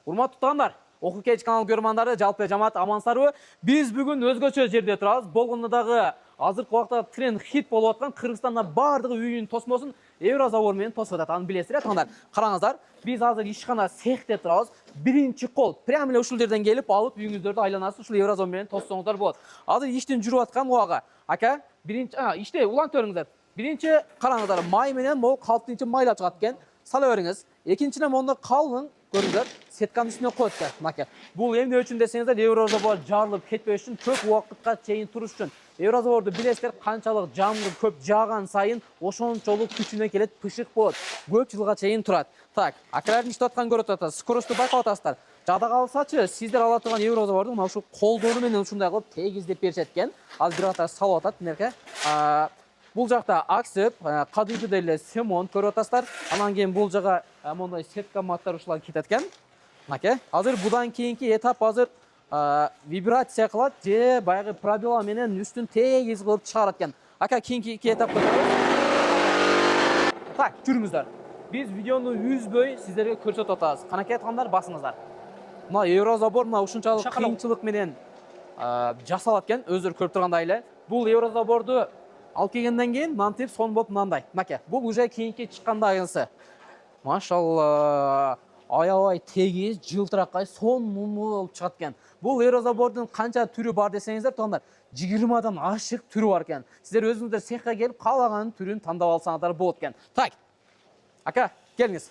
Урматтуу туугандар, Оку Кеч канал көрмандары, жалпы жамаат амансыздарбы? Биз бүгүн өзгөчө жерде турабыз. Болгондо дагы азыркы убакта тренд хит болуп аткан Кыргызстанда бардыгы үйүн тосмосун Еврозавод менен тосуп атат. Аны билесиздер, туугандар. Караңыздар, биз азыр ишкана цехте турабыз. Биринчи кол прямо эле ушул жерден келип алып үйүңүздөрдү айланасыз ушул Еврозавод менен тоссоңуздар болот. Азыр иштин жүрүп аткан убагы. Ака, биринчи иште улантып бериңиздер. Биринчи караңыздар, май менен могу калптынчы майлап чыгат экен. Сала бериңиз. Экинчиден монда калын көрүңүздөр, сетканын үстүнө коет экен. Мынакей. Бул эмне үчүн десеңиздер, Еврозавод жарылып кетпеш үчүн, көп убакытка чейин туруш үчүн. Еврозаводду билесиздер, канчалык жамгыр көп жааган сайын ошончолук күчүнө келет, пышык болот. Көп жылга чейин турат. Так, акалардын иштеп атканын көрүп атасыздар. Скоросту байкап атасыздар. Жада калсачы, сиздер ала турган Еврозаводду мына ушул колдору менен ушундай кылып тегиздеп беришет экен. Азыр бир катар салып атат мынерке. Бул жакта Аксеп, кадимки деле Семон көрүп атасыздар. Анан кийин бул жага мондай сетка маттар ушулар кетет экен. Мынакей. Азыр будан кийинки этап азыр вибрация кылат же баягы пробела менен үстүн тегиз кылып чыгарат экен. Ака кийинки этапка так, жүрүңүздөр. Биз видеону үзбөй сиздерге көрсөтүп атабыз. Канакей туугандар, басыңыздар. Мына Еврозавод мына ушунчалык кыйынчылык менен жасалат экен, өздөрү көрүп тургандай эле. Бул Еврозаводду алып келгенден кийин мантип сон болуп мындай. Мынакей. Бул уже кийинки чыккандагысы. Машалла. Аябай тегиз, жылтыракай, сон муму болуп чыгат экен. Бул Еврозаводдун канча түрү бар десеңиздер, туугандар, 20дан ашык түрү бар экен. Сиздер өзүңүздөр цехка келип каалаган түрүн тандап алсаңыздар болот экен. Так. Ака, келиңиз.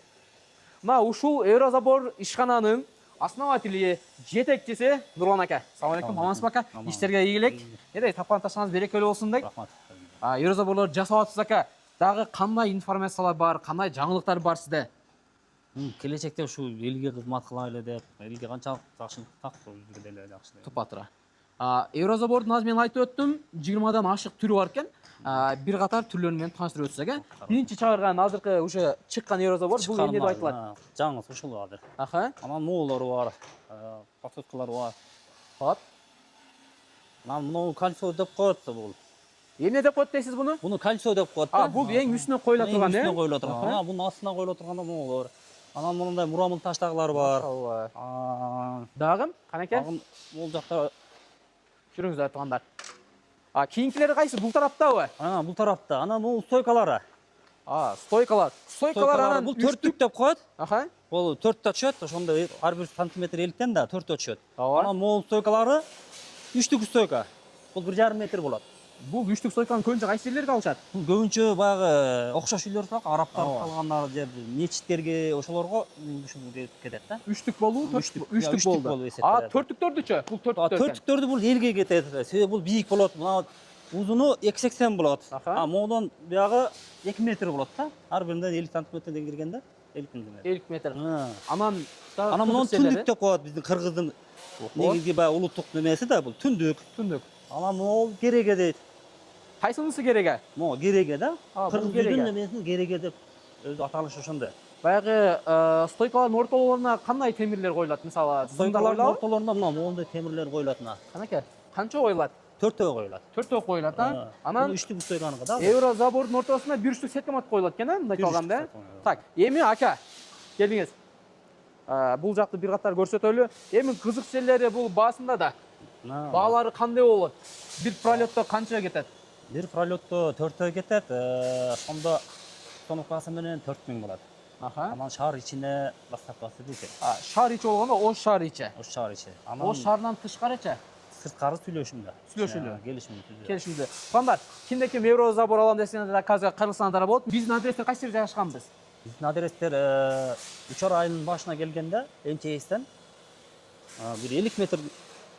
Мына ушул Еврозавод ишкананын основатели, жетекчиси Нурлан ака. Салам алейкум, амансызбы ака? Иштерге ийгилик. Эдей тапкан ташыңыз берекелүү болсун дейт. Рахмат. Еврозаводдор жасап атсыз ака. Дагы кандай информациялар бар, кандай жаңылыктар бар сизде? Келечекте ушу элге кызмат кылайлы деп, элге канчалык жакшылык так, бизге деле жакшы. Тупа туура. Еврозаводдун азыр мен айтып өттүм, 20дан ашык түрү бар экен. Бир катар түрлөрү менен тааныштырып өтсөк, биринчи чыгарган азыркы уже чыккан Еврозавод бул эмне деп айтылат? Жаңы ушул азыр. Аха. Анан моолору бар, подсветкалары бар. Хоп. Анан муну кольцо деп коет бул. Эмне деп коет дейсиз буну? Буну кольцо деп коет. Бул эң үстүнө коюла турган, Үстүнө коюла турган. Анан бунун астына коюла турган моолор. Анан мындай мурамыл таштагылар бар. Дагы, канеке? Дагы бул жакта жүрүңүздөр туугандар. Кийинкилери кайсы? Бул тараптабы? Бул тарапта. Анан бул стойкалары. Стойкалар. Стойкалар анан бул төрттүк деп коет. Аха. Бул 4тө түшөт, ошондо ар бир сантиметр эликтен да 4тө түшөт. Анан могул стойкалары 3түк стойка. Бул 1,5 метр болот. Бул 3түк стойканы көбүнчө кайсы жерлерге алышат? Бул көбүнчө баягы окшош үйлөр турат, арабтар калгандар же мечиттерге ошолорго ушул кетет да. 3түк болуу, 3түк болду. Төрттүктөрдүчү? Бул төрттүктөр. Төрттүктөрдү бул элге кетет. Себеби бул бийик болот. Мына узуну 2,80 болот. Могулдан биягы 2 метр болот да. Ар биринден 50 сантиметрден киргенде 50 метр. Анан муну түндүк деп коет биздин кыргыздын негизги баягы улуттук немеси да бул түндүк. Анан могул кереге дейт. Кайсынысы кереге? Могу кереге да. Кыргыздын немесин кереге деп өзү аталышы ошондой. Баягы стойкалардын ортолоруна кандай темирлер коюлат? Мисалы, стойкалардын ортолоруна мына моундай темирлер коюлат мына. Канеке, канча коюлат? 4төө коюлат. 4төө коюлат, Анан 3түк стойканыкы да. Еврозаводдун ортосуна 1 үчтүк сетка мат коюлат экен, мындай калганда. Так, эми ака, келиңиз. Бул жакты бир катар көрсөтөлү. Эми кызык жерлери бул баасында да. Баалары кандай болот? Бир пролетто канча кетет? Бир пролетто 4төө кетет. Ошондо установкасы менен 4000 болот. Анан шаар ичине доставкасы дейт. Шаар ичи болгондо ош шаар ичи. Ош шаар ичи. Ош шаарынан тышкарычы? Сырткары сүйлөшүмдө. Келишимде. Туугандар, кимде ким Еврозавод алам десеңиздер, казыр Кыргызстанда болот. Биздин адрестер кайсы жерде жайгашканбыз? Биздин адрестер Учар айынын башына келгенде МЧСтен бир 50 метр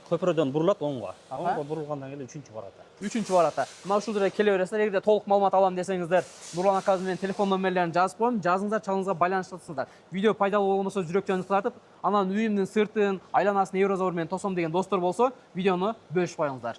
көпүрөдөн бурулат оңго. Оңго бурулгандан кийин 3-чү барата. 3-чү барата. Мына ушул жерге келе бересиздер. Эгерде толук маалымат алам десеңиздер, Нурлан акабыз менен телефон номерлерин жазып коем. Жазыңыздар, чалыңызга байланыштырсыңыздар. Видео пайдалуу болгондо жүрөктөрүңүздү кызартып, анан үйүмдүн сыртын, айланасын Еврозавод менен тосом деген достор болсо, видеону бөлүшүп коюңуздар.